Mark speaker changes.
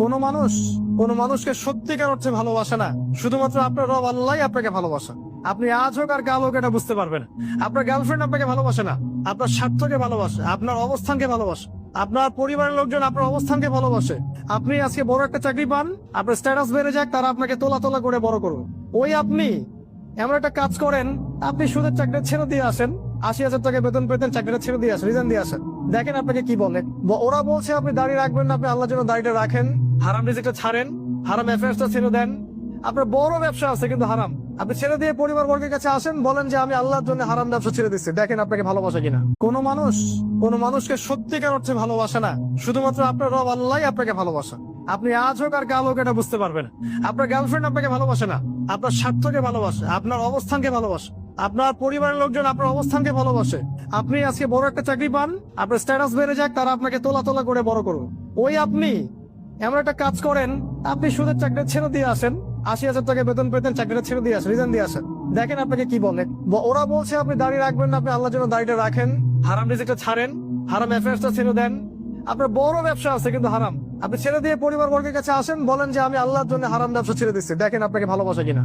Speaker 1: কোনো মানুষকে সত্যিকার অর্থে ভালোবাসে না, শুধুমাত্র আপনার রব আল্লাহই আপনাকে ভালোবাসে। আপনি আজ হোক আর কাল হোক এটা বুঝতে পারবেন। আপনার গার্লফ্রেন্ড আপনাকে ভালোবাসে না, আপনার স্বার্থকে ভালোবাসে, আপনার অবস্থানকে ভালোবাসে, আপনার পরিবারের লোকজন আপনার অবস্থানকে ভালোবাসে। আপনি আজকে বড় একটা চাকরি পান, আপনার স্ট্যাটাস বেড়ে যাক, তারা আপনাকে তোলা তোলা করে বড় করুন। ওই আপনি এমন একটা কাজ করেন, আপনি সুদের চাকরি ছেড়ে দিয়ে আসেন, ৮০,০০০ টাকা বেতন পেতেন, চাকরিটা ছেড়ে দিয়ে আসেন, রিজাইন দিয়ে আসেন। দেখেন আপনাকে কি বলে। ওরা বলছে আপনি দাড়ি রাখবেন না, আপনি আল্লাহর জন্য দাড়িটা রাখেন, হারাম রিজিকটা ছাড়েন, হারাম অ্যাফেয়ার্সটা ছেড়ে দেন। আপনার বড় ব্যবসা আছে কিন্তু হারাম, আপনি ছেড়ে দিয়ে পরিবার বর্গের কাছে আসেন, বলেন যে আমি আল্লাহর জন্য হারাম ব্যবসা ছেড়ে দিচ্ছি। দেখেন আপনাকে ভালোবাসে কিনা। কোনো মানুষকে সত্যিকার অর্থে ভালোবাসে না, শুধুমাত্র আপনার রব আল্লাহই আপনাকে ভালোবাসে। আপনি আজ হোক আর কাল হোক এটা বুঝতে পারবেন। আপনার গার্লফ্রেন্ড আপনাকে ভালোবাসে না, আপনার স্বার্থকে ভালোবাসে, আপনার অবস্থানকে ভালোবাসে, আপনার পরিবারের লোকজন আপনার অবস্থানকে ভালোবাসে। আপনি আজকে বড় একটা চাকরি পান, আপনার স্ট্যাটাস বেড়ে যাক, তারা আপনাকে তোলা তোলা করে বড় করুন। ওই আপনি এমন একটা কাজ করেন, আপনি সুদের চাকরি ছেড়ে দিয়ে আসেন, ৮০,০০০ টাকা বেতন পেতেন, চাকরিটা ছেড়ে দিয়ে আসেন, রিজাইন দিয়ে আসেন। দেখেন আপনাকে কি বলে। ওরা বলছে আপনি দাড়ি রাখবেন না, আপনি আল্লাহর জন্য দাড়িটা রাখেন, হারাম রিজিকটা ছাড়েন, হারাম অ্যাফেয়ার্সটা ছেড়ে দেন। আপনার বড় ব্যবসা আছে কিন্তু হারাম, আপনি ছেড়ে দিয়ে পরিবার বর্গের কাছে আসেন, বলেন যে আমি আল্লাহর জন্য হারাম ব্যবসা ছেড়ে দিচ্ছি। দেখেন আপনাকে ভালোবাসে কিনা।